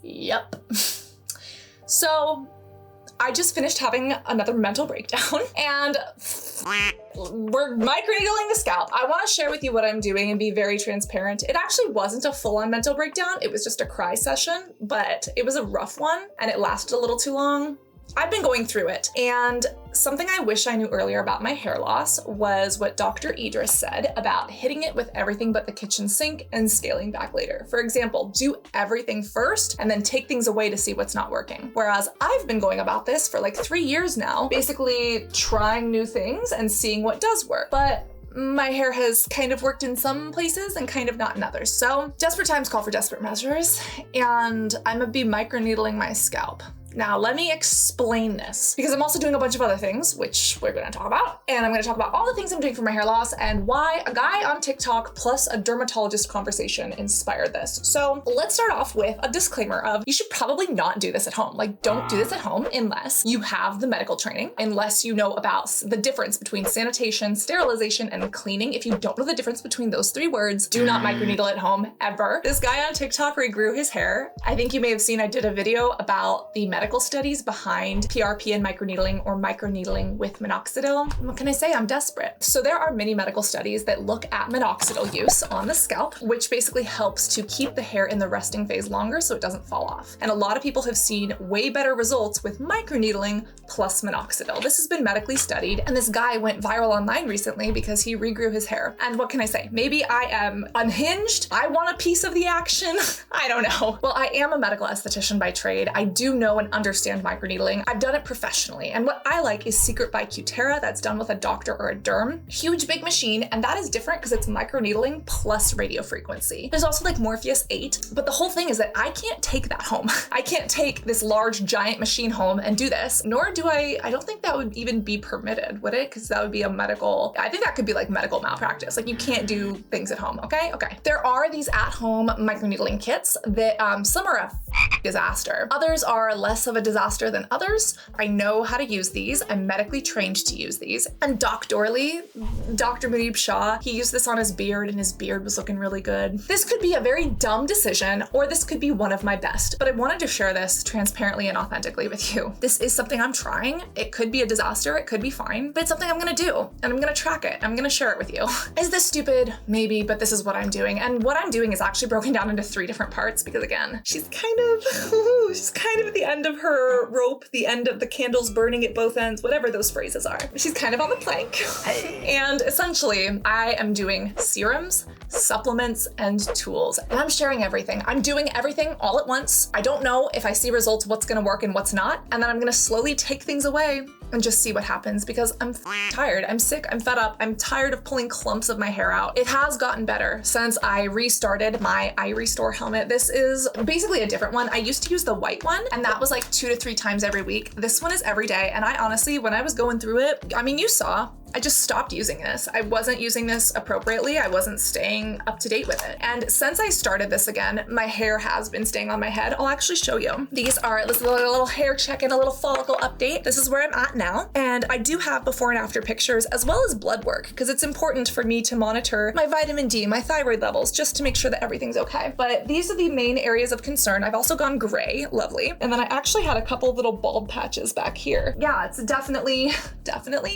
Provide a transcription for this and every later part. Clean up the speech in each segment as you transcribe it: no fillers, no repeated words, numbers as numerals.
Yep. So I just finished having another mental breakdown and we're microneedling the scalp. I want to share with you what I'm doing and be very transparent. It actually wasn't a full-on mental breakdown. It was just a cry session, but it was a rough one and it lasted a little too long. I've been going through it, and something I wish I knew earlier about my hair loss was what Dr. Idris said about hitting it with everything but the kitchen sink and scaling back later. For example, do everything first and then take things away to see what's not working. Whereas I've been going about this for like 3 years now, basically trying new things and seeing what does work. But my hair has kind of worked in some places and kind of not in others. So desperate times call for desperate measures, and I'm gonna be microneedling my scalp. Now, let me explain this because I'm also doing a bunch of other things, which we're gonna talk about. And I'm gonna talk about all the things I'm doing for my hair loss and why a guy on TikTok plus a dermatologist conversation inspired this. So let's start off with a disclaimer of you should probably not do this at home. Like, don't do this at home unless you have the medical training, unless you know about the difference between sanitation, sterilization, and cleaning. If you don't know the difference between those 3 words, do not microneedle at home ever. This guy on TikTok regrew his hair. I think you may have seen I did a video about the medical studies behind PRP and microneedling or microneedling with Minoxidil. What can I say? I'm desperate. So there are many medical studies that look at Minoxidil use on the scalp, which basically helps to keep the hair in the resting phase longer so it doesn't fall off. And a lot of people have seen way better results with microneedling plus Minoxidil. This has been medically studied, and this guy went viral online recently because he regrew his hair. And what can I say? Maybe I am unhinged. I want a piece of the action. I don't know. Well, I am a medical esthetician by trade. I do know and understand microneedling. I've done it professionally. And what I like is Secret by Qure that's done with a doctor or a derm. Huge big machine, and that is different because it's microneedling plus radio frequency. There's also like Morpheus 8, but the whole thing is that I can't take that home. I can't take this large giant machine home and do this, nor do I don't think that would even be permitted, would it? Because that would be a medical, I think that could be like medical malpractice. Like, you can't do things at home, okay? Okay. There are these at-home microneedling kits that some are a disaster. Others are less of a disaster than others. I know how to use these. I'm medically trained to use these. And Dr. Muneeb Shah, he used this on his beard and his beard was looking really good. This could be a very dumb decision, or this could be one of my best, but I wanted to share this transparently and authentically with you. This is something I'm trying. It could be a disaster. It could be fine, but it's something I'm gonna do, and I'm gonna track it. I'm gonna share it with you. Is this stupid? Maybe, but this is what I'm doing. And what I'm doing is actually broken down into 3 different parts because, again, she's kind of at the end of her rope, the end of the candles burning at both ends, whatever those phrases are. She's kind of on the plank. And essentially, I am doing serums, supplements, and tools. And I'm sharing everything. I'm doing everything all at once. I don't know if I see results, what's gonna work and what's not. And then I'm gonna slowly take things away and just see what happens because I'm tired. I'm sick. I'm fed up. I'm tired of pulling clumps of my hair out. It has gotten better since I restarted my iRESTORE helmet. This is basically a different one. I used to use the white one, and that was like 2 to 3 times every week. This one is every day. And I honestly, when I was going through it, I mean, you saw, I just stopped using this. I wasn't using this appropriately. I wasn't staying up to date with it. And since I started this again, my hair has been staying on my head. I'll actually show you. These are, this is a little hair check and a little follicle update. This is where I'm at now. And I do have before and after pictures as well as blood work because it's important for me to monitor my vitamin D, my thyroid levels, just to make sure that everything's okay. But these are the main areas of concern. I've also gone gray, lovely. And then I actually had a couple of little bald patches back here. Yeah, it's definitely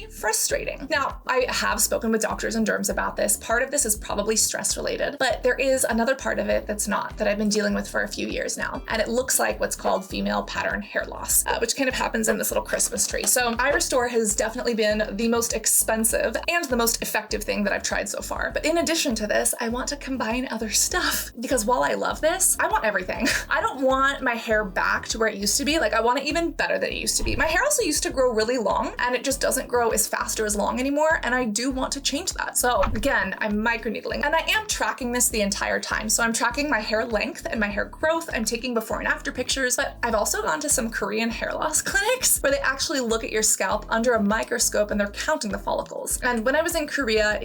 frustrating. Now, I have spoken with doctors and derms about this. Part of this is probably stress related, but there is another part of it that's not, that I've been dealing with for a few years now. And it looks like what's called female pattern hair loss, which kind of happens in this little Christmas tree. So iRESTORE has definitely been the most expensive and the most effective thing that I've tried so far. But in addition to this, I want to combine other stuff because while I love this, I want everything. I don't want my hair back to where it used to be. Like, I want it even better than it used to be. My hair also used to grow really long and it just doesn't grow as fast or as long anymore, and I do want to change that. So again, I'm microneedling, and I am tracking this the entire time. So I'm tracking my hair length and my hair growth. I'm taking before and after pictures, but I've also gone to some Korean hair loss clinics where they actually look at your scalp under a microscope and they're counting the follicles. And when I was in Korea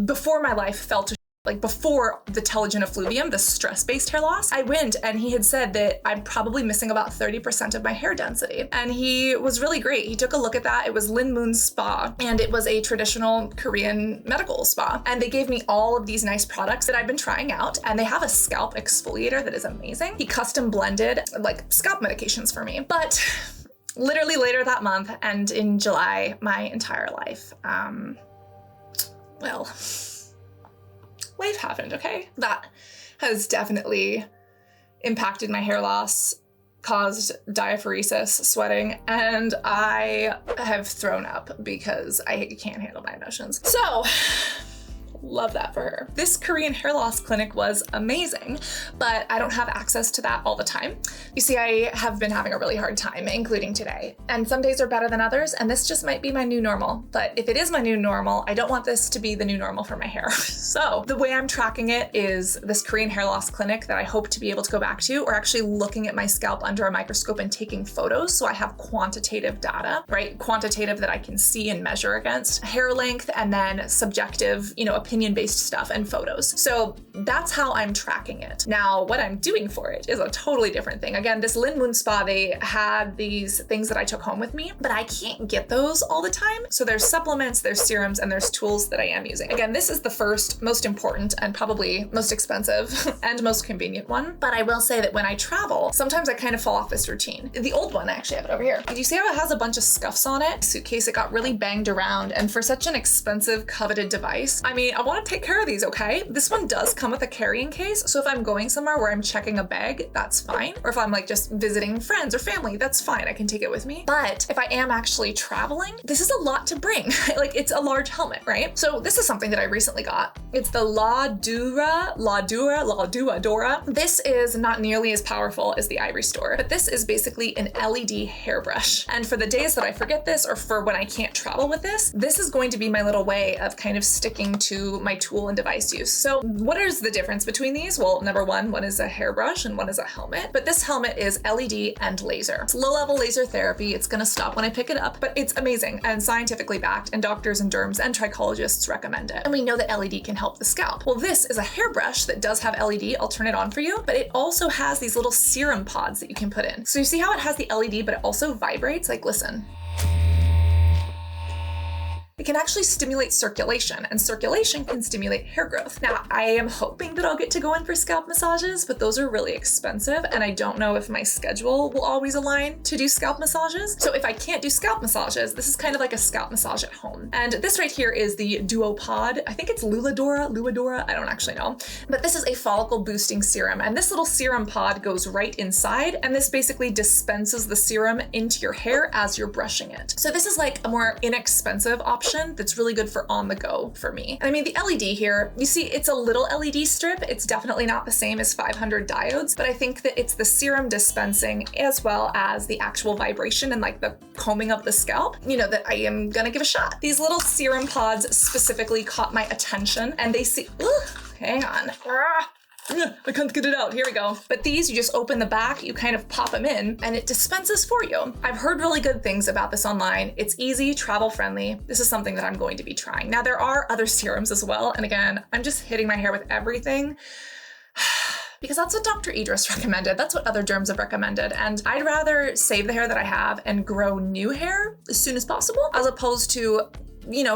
before my life fell to like before the telogen effluvium, the stress-based hair loss, I went and he had said that I'm probably missing about 30% of my hair density. And he was really great. He took a look at that. It was Lin Moon's spa, and it was a traditional Korean medical spa. And they gave me all of these nice products that I've been trying out, and they have a scalp exfoliator that is amazing. He custom blended like scalp medications for me. But literally later that month and in July, my entire life, well, life happened, okay? That has definitely impacted my hair loss, caused diaphoresis, sweating, and I have thrown up because I can't handle my emotions. So, love that for her. This Korean hair loss clinic was amazing, but I don't have access to that all the time. You see, I have been having a really hard time, including today, and some days are better than others, and this just might be my new normal. But if it is my new normal, I don't want this to be the new normal for my hair. So the way I'm tracking it is this Korean hair loss clinic that I hope to be able to go back to, or actually looking at my scalp under a microscope and taking photos so I have quantitative data, right? Quantitative that I can see and measure against, hair length, and then subjective, opinion-based stuff and photos. So that's how I'm tracking it. Now, what I'm doing for it is a totally different thing. Again, this Lin Moon Spa, they had these things that I took home with me, but I can't get those all the time. So there's supplements, there's serums, and there's tools that I am using. Again, this is the first, most important, and probably most expensive and most convenient one. But I will say that when I travel, sometimes I kind of fall off this routine. The old one, I actually have it over here. Do you see how it has a bunch of scuffs on it? Suitcase, it got really banged around, and for such an expensive, coveted device, I mean, I want to take care of these, okay? This one does come with a carrying case, so if I'm going somewhere where I'm checking a bag, that's fine. Or if I'm like just visiting friends or family, that's fine, I can take it with me. But if I am actually traveling, this is a lot to bring. Like, it's a large helmet, right? So this is something that I recently got. It's the Laduora. This is not nearly as powerful as the iRESTORE, but this is basically an LED hairbrush. And for the days that I forget this, or for when I can't travel with this is going to be my little way of kind of sticking to my tool and device use. So what is the difference between these? Well, number one is a hairbrush and one is a helmet, but this helmet is LED and laser. It's low-level laser therapy. It's gonna stop when I pick it up, but it's amazing and scientifically backed, and doctors and derms and trichologists recommend it. And we know that LED can help the scalp. Well, this is a hairbrush that does have LED. I'll turn it on for you, but it also has these little serum pods that you can put in. So you see how it has the LED, but it also vibrates? Like, listen. It can actually stimulate circulation, and circulation can stimulate hair growth. Now, I am hoping that I'll get to go in for scalp massages, but those are really expensive, and I don't know if my schedule will always align to do scalp massages. So if I can't do scalp massages, this is kind of like a scalp massage at home. And this right here is the Duopod. I think it's Laduora, I don't actually know. But this is a follicle boosting serum, and this little serum pod goes right inside, and this basically dispenses the serum into your hair as you're brushing it. So this is like a more inexpensive option that's really good for on the go for me. And I mean, the LED here, you see it's a little LED strip. It's definitely not the same as 500 diodes, but I think that it's the serum dispensing as well as the actual vibration and like the combing of the scalp, that I am gonna give a shot. These little serum pods specifically caught my attention, and they see, hang on. I can't get it out. Here we go. But these, you just open the back, you kind of pop them in, and it dispenses for you. I've heard really good things about this online. It's easy, travel friendly. This is something that I'm going to be trying. Now, there are other serums as well. And again, I'm just hitting my hair with everything because that's what Dr. Idris recommended. That's what other derms have recommended. And I'd rather save the hair that I have and grow new hair as soon as possible, as opposed to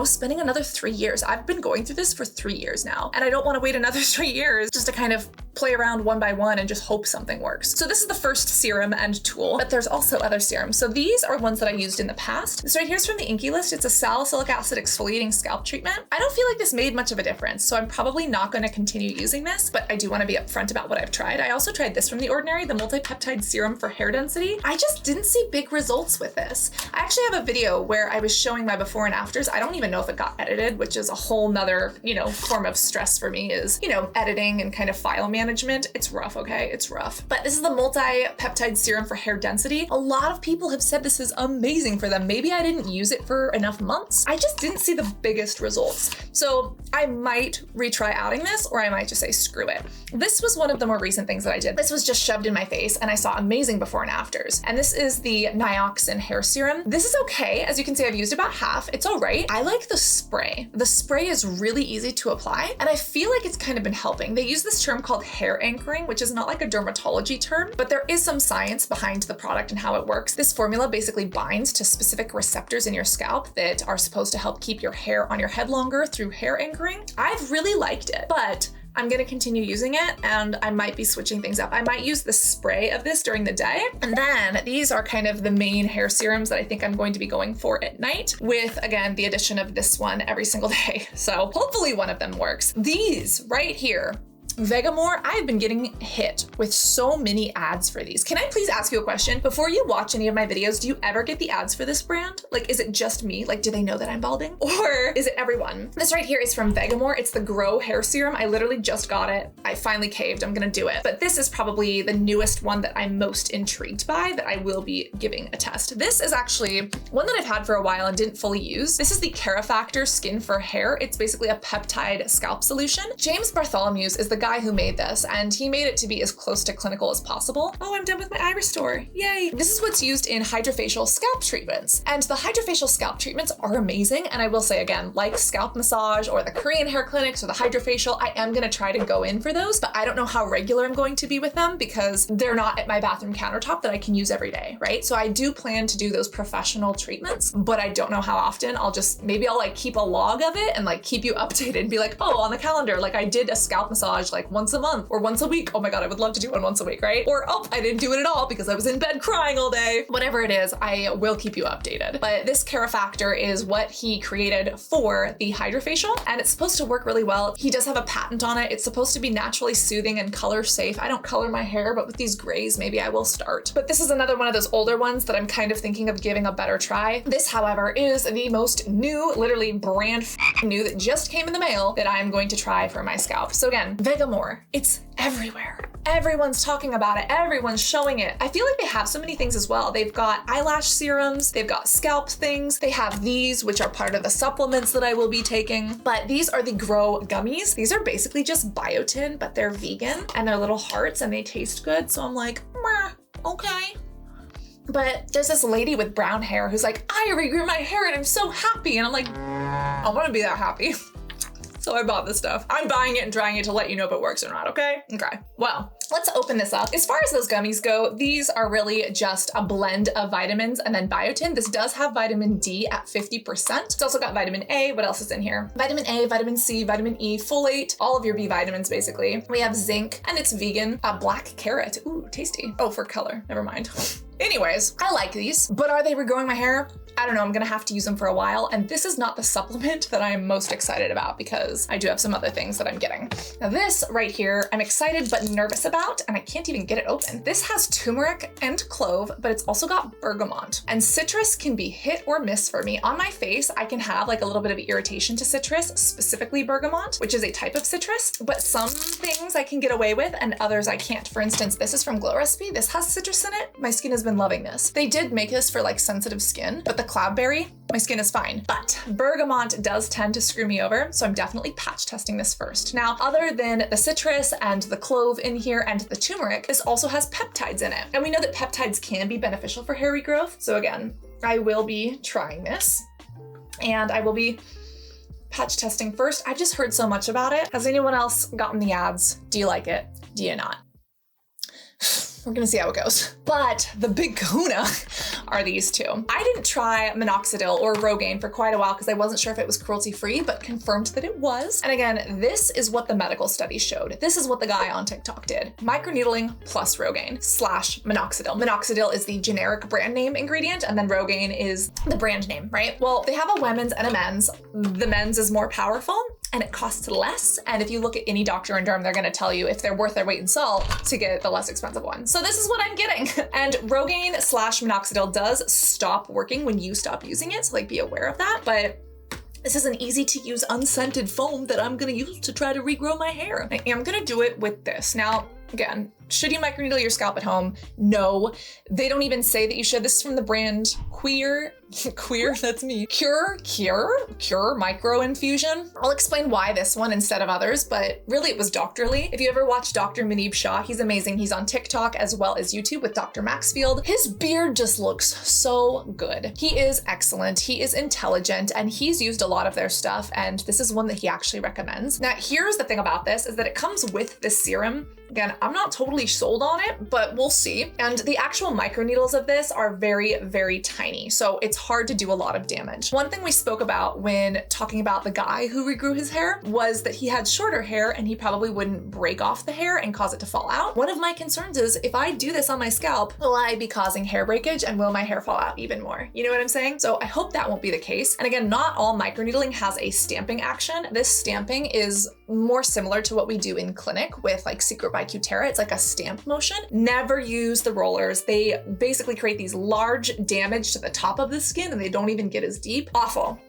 spending another 3 years. I've been going through this for 3 years now, and I don't want to wait another 3 years just to kind of play around one by one and just hope something works. So this is the first serum and tool, but there's also other serums. So these are ones that I used in the past. This right here is from the Inkey list. It's a salicylic acid exfoliating scalp treatment. I don't feel like this made much of a difference, so I'm probably not going to continue using this, but I do want to be upfront about what I've tried. I also tried this from The Ordinary, the Multi-Peptide Serum for hair density. I just didn't see big results with this. I actually have a video where I was showing my before and afters. I don't even know if it got edited, which is a whole nother, form of stress for me is, editing and kind of file management. management, it's rough, okay? It's rough. But this is the multi-peptide serum for hair density. A lot of people have said this is amazing for them. Maybe I didn't use it for enough months. I just didn't see the biggest results. So I might retry adding this, or I might just say screw it. This was one of the more recent things that I did. This was just shoved in my face and I saw amazing before and afters. And this is the nioxin hair serum. This is okay. As you can see, I've used about half. It's all right. I like the spray. The spray is really easy to apply, and I feel like it's kind of been helping. They use this term called hair anchoring, which is not like a dermatology term, but there is some science behind the product and how it works. This formula basically binds to specific receptors in your scalp that are supposed to help keep your hair on your head longer through hair anchoring. I've really liked it, but I'm gonna continue using it, and I might be switching things up. I might use the spray of this during the day, and then these are kind of the main hair serums that I think I'm going to be going for at night, with, again, the addition of this one every single day. So hopefully one of them works. These right here, Vegamour, I've been getting hit with so many ads for these. Can I please ask you a question? Before you watch any of my videos, do you ever get the ads for this brand? Like, is it just me? Like, do they know that I'm balding? Or is it everyone? This right here is from Vegamour. It's the Grow Hair Serum. I literally just got it. I finally caved. I'm gonna do it. But this is probably the newest one that I'm most intrigued by that I will be giving a test. This is actually one that I've had for a while and didn't fully use. This is the KeraFactor Skin for Hair. It's basically a peptide scalp solution. James Bartholomew's is the guy who made this, and he made it to be as close to clinical as possible. Oh, I'm done with my iRESTORE. Yay. This is what's used in hydrofacial scalp treatments. And the hydrofacial scalp treatments are amazing. And I will say again, like scalp massage or the Korean hair clinics or the hydrofacial, I am gonna try to go in for those, but I don't know how regular I'm going to be with them because they're not at my bathroom countertop that I can use every day, right? So I do plan to do those professional treatments, but I don't know how often. Maybe I'll like keep a log of it and like keep you updated and be like, oh, on the calendar, like I did a scalp massage like once a month or once a week. Oh my God, I would love to do one once a week, right? Or, oh, I didn't do it at all because I was in bed crying all day. Whatever it is, I will keep you updated. But this KeraFactor is what he created for the hydrofacial, and it's supposed to work really well. He does have a patent on it. It's supposed to be naturally soothing and color safe. I don't color my hair, but with these grays, maybe I will start. But this is another one of those older ones that I'm kind of thinking of giving a better try. This, however, is the most new, literally brand new that just came in the mail that I'm going to try for my scalp. So again, Vegamour, it's everywhere. Everyone's talking about it. Everyone's showing it. I feel like they have so many things as well. They've got eyelash serums, they've got scalp things. They have these, which are part of the supplements that I will be taking. But these are the Grow Gummies. These are basically just biotin, but they're vegan and they're little hearts and they taste good. So I'm like, meh, okay. But there's this lady with brown hair who's like, I regrew my hair and I'm so happy. And I'm like, I want to be that happy. So I bought this stuff. I'm buying it and trying it to let you know if it works or not, okay? Okay, well, let's open this up. As far as those gummies go, these are really just a blend of vitamins and then biotin. This does have vitamin D at 50%. It's also got vitamin A. What else is in here? Vitamin A, vitamin C, vitamin E, folate, all of your B vitamins basically. We have zinc and it's vegan. Black carrot, ooh, tasty. Oh, for color, never mind. Anyways, I like these, but are they regrowing my hair? I don't know, I'm gonna have to use them for a while, and this is not the supplement that I'm most excited about because I do have some other things that I'm getting. Now this right here, I'm excited but nervous about, and I can't even get it open. This has turmeric and clove, but it's also got bergamot. And citrus can be hit or miss for me. On my face, I can have like a little bit of irritation to citrus, specifically bergamot, which is a type of citrus, but some things I can get away with and others I can't. For instance, this is from Glow Recipe. This has citrus in it. My skin has been loving this. They did make this for like sensitive skin, but the cloudberry, my skin is fine. But bergamot does tend to screw me over, so I'm definitely patch testing this first. Now, other than the citrus and the clove in here and the turmeric, this also has peptides in it. And we know that peptides can be beneficial for hair regrowth. So again, I will be trying this and I will be patch testing first. I've just heard so much about it. Has anyone else gotten the ads? Do you like it? Do you not? We're gonna see how it goes. But the big kahuna are these two. I didn't try Minoxidil or Rogaine for quite a while because I wasn't sure if it was cruelty-free, but confirmed that it was. And again, this is what the medical studies showed. This is what the guy on TikTok did. Microneedling plus Rogaine / Minoxidil. Minoxidil is the generic brand name ingredient, and then Rogaine is the brand name, right? Well, they have a women's and a men's. The men's is more powerful and it costs less. And if you look at any doctor in derm, they're gonna tell you if they're worth their weight in salt to get the less expensive one. So this is what I'm getting. And Rogaine / Minoxidil does stop working when you stop using it. So like be aware of that. But This is an easy to use unscented foam that I'm gonna use to try to regrow my hair. I am gonna do it with this. Now, again, should you microneedle your scalp at home? No, they don't even say that you should. This is from the brand Qure. Qure, that's me. Qure Micro-Infusion. I'll explain why this one instead of others, but really it was Doctorly. If you ever watch Dr. Muneeb Shah, he's amazing. He's on TikTok as well as YouTube with Dr. Maxfield. His beard just looks so good. He is excellent. He is intelligent, and he's used a lot of their stuff, and this is one that he actually recommends. Now, here's the thing about this is that it comes with this serum. Again, I'm not totally sold on it, but we'll see. And the actual microneedles of this are very, very tiny, so it's hard to do a lot of damage. One thing we spoke about when talking about the guy who regrew his hair was that he had shorter hair and he probably wouldn't break off the hair and cause it to fall out. One of my concerns is if I do this on my scalp, will I be causing hair breakage and will my hair fall out even more? You know what I'm saying? So I hope that won't be the case. And again, not all microneedling has a stamping action. This stamping is more similar to what we do in clinic with like Secret by Qure. It's like a stamp motion. Never use the rollers. They basically create these large damage to the top of the skin and they don't even get as deep. Awful.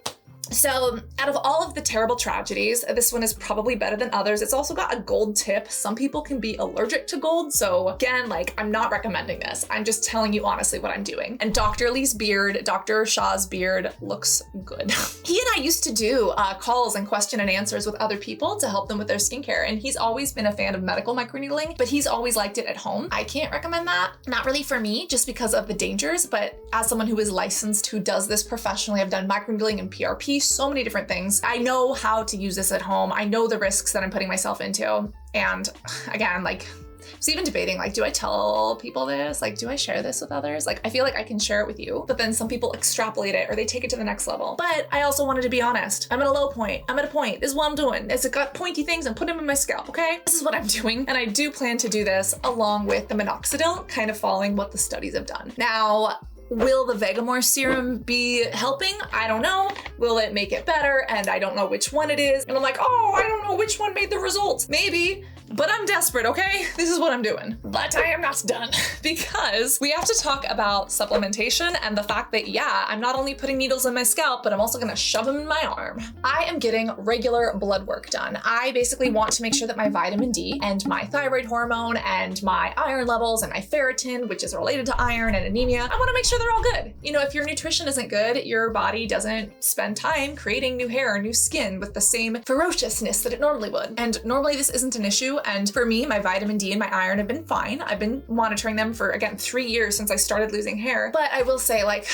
So out of all of the terrible tragedies, this one is probably better than others. It's also got a gold tip. Some people can be allergic to gold. So again, like I'm not recommending this. I'm just telling you honestly what I'm doing. And Dr. Lee's beard, Dr. Shah's beard looks good. He and I used to do calls and question and answers with other people to help them with their skincare. And he's always been a fan of medical microneedling, but he's always liked it at home. I can't recommend that. Not really for me, just because of the dangers, but as someone who is licensed, who does this professionally, I've done microneedling and PRP, so many different things. I know how to use this at home. I know the risks that I'm putting myself into. And again, like, I was even debating, like, do I tell people this? Like, do I share this with others? Like, I feel like I can share it with you, but then some people extrapolate it or they take it to the next level. But I also wanted to be honest. I'm at a low point. I'm at a point. This is what I'm doing. It's got pointy things and put them in my scalp, okay? This is what I'm doing. And I do plan to do this along with the Minoxidil, kind of following what the studies have done. Now, will the Vegamour serum be helping? I don't know. Will it make it better? And I don't know which one it is. And I'm like, oh, I don't know which one made the results. Maybe, but I'm desperate, okay? This is what I'm doing. But I am not done because we have to talk about supplementation and the fact that, yeah, I'm not only putting needles in my scalp, but I'm also gonna shove them in my arm. I am getting regular blood work done. I basically want to make sure that my vitamin D and my thyroid hormone and my iron levels and my ferritin, which is related to iron and anemia, I wanna make sure they're all good. You know, if your nutrition isn't good, your body doesn't spend time creating new hair or new skin with the same ferociousness that it normally would. And normally this isn't an issue. And for me, my vitamin D and my iron have been fine. I've been monitoring them for, again, 3 years since I started losing hair. But I will say, like,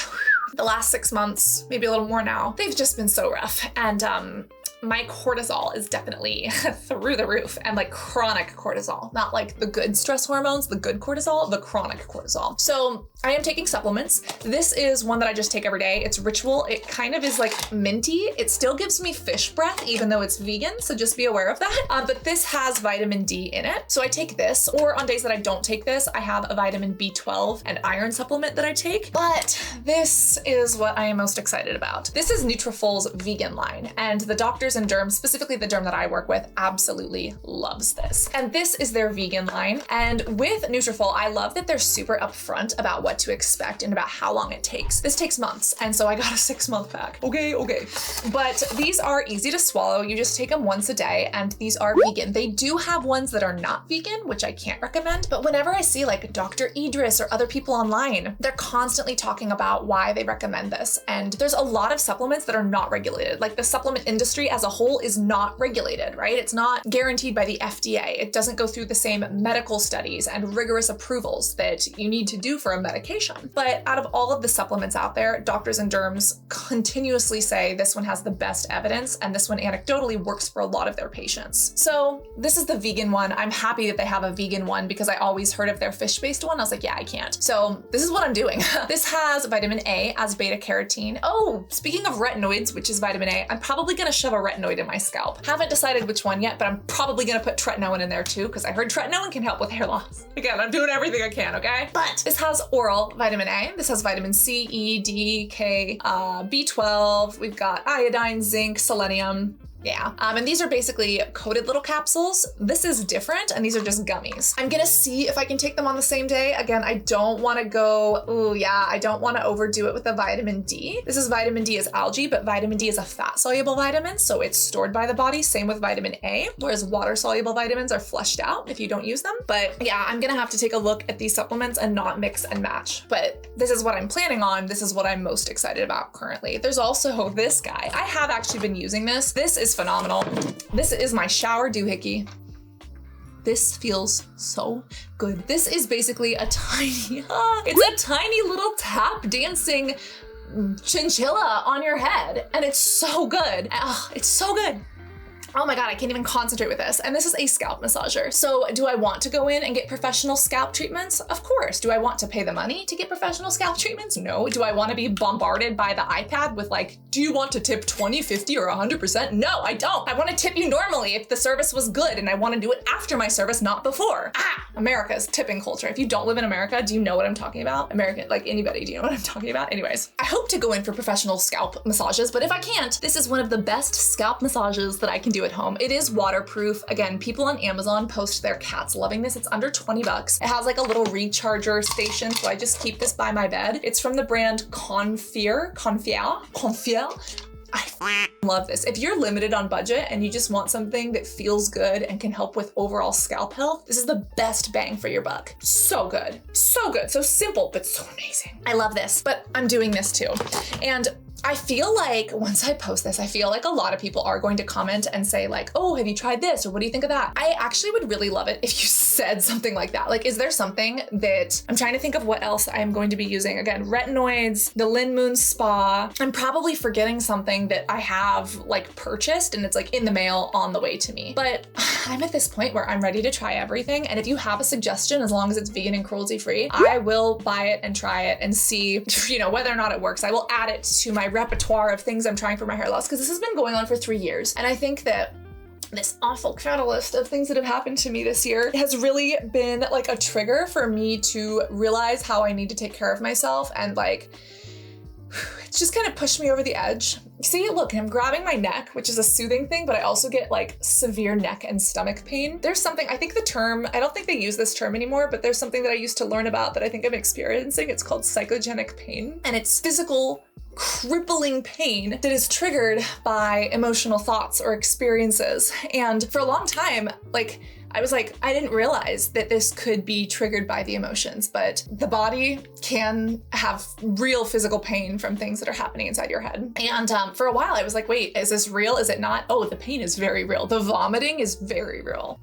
the last 6 months, maybe a little more now, they've just been so rough. And my cortisol is definitely through the roof, and like chronic cortisol, not like the good stress hormones, the good cortisol, the chronic cortisol. So I am taking supplements. This is one that I just take every day. It's Ritual. It kind of is like minty. It still gives me fish breath, even though it's vegan. So just be aware of that. But this has vitamin D in it. So I take this, or on days that I don't take this, I have a vitamin B12 and iron supplement that I take. But this is what I am most excited about. This is Nutrafol's vegan line, and the doctors and derms, specifically the derm that I work with, absolutely loves this. And this is their vegan line. And with Nutrafol, I love that they're super upfront about what to expect and about how long it takes. This takes months, and so I got a 6-month pack. Okay. But these are easy to swallow. You just take them once a day, and these are vegan. They do have ones that are not vegan, which I can't recommend, but whenever I see like Dr. Idris or other people online, they're constantly talking about why they recommend this. And there's a lot of supplements that are not regulated. Like the supplement industry as a whole is not regulated, right? It's not guaranteed by the FDA. It doesn't go through the same medical studies and rigorous approvals that you need to do for a medication. But out of all of the supplements out there, doctors and derms continuously say this one has the best evidence, and this one anecdotally works for a lot of their patients. So this is the vegan one. I'm happy that they have a vegan one because I always heard of their fish-based one. I was like, yeah, I can't. So this is what I'm doing. This has vitamin A as beta carotene. Oh, speaking of retinoids, which is vitamin A, I'm probably gonna shove a retinoid in my scalp. Haven't decided which one yet, but I'm probably gonna put tretinoin in there too, because I heard tretinoin can help with hair loss. Again, I'm doing everything I can, okay? But this has oral vitamin A. This has vitamin C, E, D, K, B12. We've got iodine, zinc, selenium. Yeah, and these are basically coated little capsules. This is different, and these are just gummies. I'm gonna see if I can take them on the same day. Again, I don't wanna go, oh yeah, I don't wanna overdo it with the vitamin D. This is vitamin D is algae, but vitamin D is a fat-soluble vitamin, so it's stored by the body. Same with vitamin A, whereas water-soluble vitamins are flushed out if you don't use them. But yeah, I'm gonna have to take a look at these supplements and not mix and match. But this is what I'm planning on. This is what I'm most excited about currently. There's also this guy. I have actually been using this. This is phenomenal. This is my shower doohickey. This feels so good. This is basically a tiny, it's a tiny little tap dancing chinchilla on your head. And it's so good. It's so good. Oh my God, I can't even concentrate with this. And this is a scalp massager. So do I want to go in and get professional scalp treatments? Of course. Do I want to pay the money to get professional scalp treatments? No. Do I want to be bombarded by the iPad with like, do you want to tip 20, 50, or 100%? No, I don't. I want to tip you normally if the service was good, and I want to do it after my service, not before. America's tipping culture. If you don't live in America, do you know what I'm talking about? American, like anybody, do you know what I'm talking about? Anyways, I hope to go in for professional scalp massages, but if I can't, this is one of the best scalp massages that I can do at home. It is waterproof. Again, people on Amazon post their cats loving this. It's under 20 bucks. It has like a little recharger station, so I just keep this by my bed. It's from the brand Qure. I love this. If you're limited on budget and you just want something that feels good and can help with overall scalp health, this is the best bang for your buck. So good, so good, so simple, but so amazing. I love this, but I'm doing this too. And I feel like once I post this, I feel like a lot of people are going to comment and say like, oh, have you tried this? Or what do you think of that? I actually would really love it if you said something like that. Like, is there something that, I'm trying to think of what else I'm going to be using. Again, retinoids, the Lin Moon Spa. I'm probably forgetting something that I have like purchased and it's like in the mail on the way to me. But I'm at this point where I'm ready to try everything. And if you have a suggestion, as long as it's vegan and cruelty free, I will buy it and try it and see, you know, whether or not it works. I will add it to my repertoire of things I'm trying for my hair loss, because this has been going on for 3 years. And I think that this awful catalyst of things that have happened to me this year has really been like a trigger for me to realize how I need to take care of myself, and like, it's just kind of pushed me over the edge. See, look, I'm grabbing my neck, which is a soothing thing, but I also get like severe neck and stomach pain. There's something, I think the term, I don't think they use this term anymore, but there's something that I used to learn about that I think I'm experiencing. It's called psychogenic pain, and it's physical crippling pain that is triggered by emotional thoughts or experiences. And for a long time, like, I was like, I didn't realize that this could be triggered by the emotions, but the body can have real physical pain from things that are happening inside your head. And for a while I was like, wait, is this real? Is it not? Oh, the pain is very real. The vomiting is very real.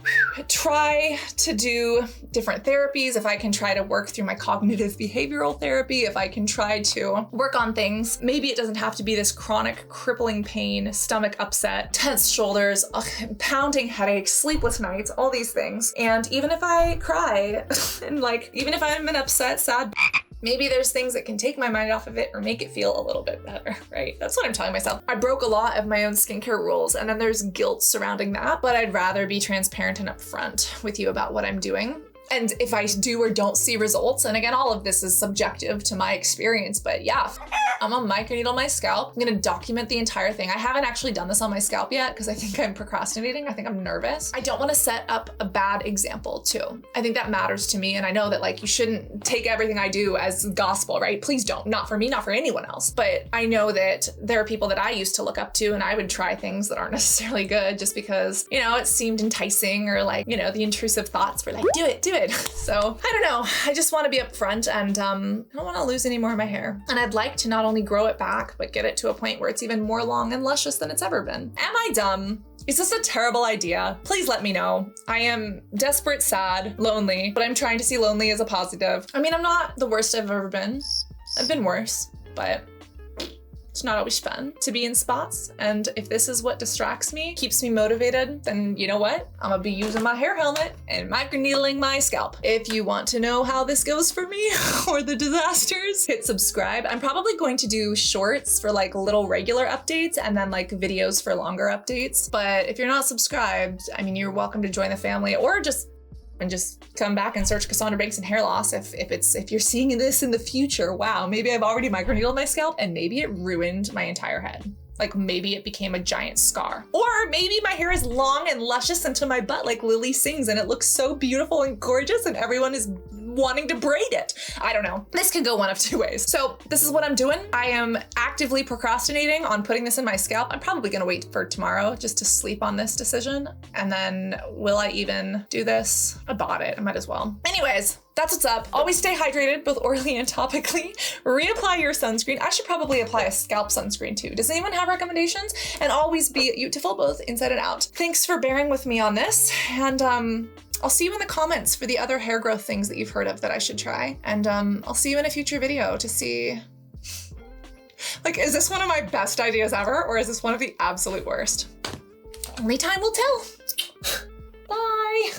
Try to do different therapies. If I can try to work through my cognitive behavioral therapy, if I can try to work on things, maybe it doesn't have to be this chronic crippling pain, stomach upset, tense shoulders, pounding headaches, sleepless nights, all these things. And even if I cry and like, even if I'm an upset, sad, maybe there's things that can take my mind off of it or make it feel a little bit better, right? That's what I'm telling myself. I broke a lot of my own skincare rules, and then there's guilt surrounding that, but I'd rather be transparent and upfront with you about what I'm doing. And if I do or don't see results, and again, all of this is subjective to my experience, but yeah, I'm gonna microneedle my scalp. I'm gonna document the entire thing. I haven't actually done this on my scalp yet because I think I'm procrastinating. I think I'm nervous. I don't wanna set up a bad example too. I think that matters to me. And I know that like, you shouldn't take everything I do as gospel, right? Please don't, not for me, not for anyone else. But I know that there are people that I used to look up to, and I would try things that aren't necessarily good just because, you know, it seemed enticing, or like, you know, the intrusive thoughts were like, do it, do it. So I don't know. I just want to be upfront, and I don't want to lose any more of my hair. And I'd like to not only grow it back, but get it to a point where it's even more long and luscious than it's ever been. Am I dumb? Is this a terrible idea? Please let me know. I am desperate, sad, lonely, but I'm trying to see lonely as a positive. I mean, I'm not the worst I've ever been. I've been worse, but it's not always fun to be in spots. And if this is what distracts me, keeps me motivated, then you know what? I'm gonna be using my hair helmet and microneedling my scalp. If you want to know how this goes for me or the disasters, hit subscribe. I'm probably going to do shorts for like little regular updates and then like videos for longer updates. But if you're not subscribed, I mean, you're welcome to join the family, or just come back and search Cassandra Banks and hair loss if you're seeing this in the future. Wow, maybe I've already microneedled my scalp and maybe it ruined my entire head. like maybe it became a giant scar. Or maybe my hair is long and luscious into my butt like Lily sings and it looks so beautiful and gorgeous and everyone is wanting to braid it. I don't know. This could go one of two ways. So this is what I'm doing. I am actively procrastinating on putting this in my scalp. I'm probably gonna wait for tomorrow just to sleep on this decision. And then will I even do this? I bought it, I might as well. Anyways, that's what's up. Always stay hydrated, both orally and topically. Reapply your sunscreen. I should probably apply a scalp sunscreen too. Does anyone have recommendations? And always be beautiful, both inside and out. Thanks for bearing with me on this. And I'll see you in the comments for the other hair growth things that you've heard of that I should try. And I'll see you in a future video to see, like, is this one of my best ideas ever? Or is this one of the absolute worst? Only time will tell. Bye.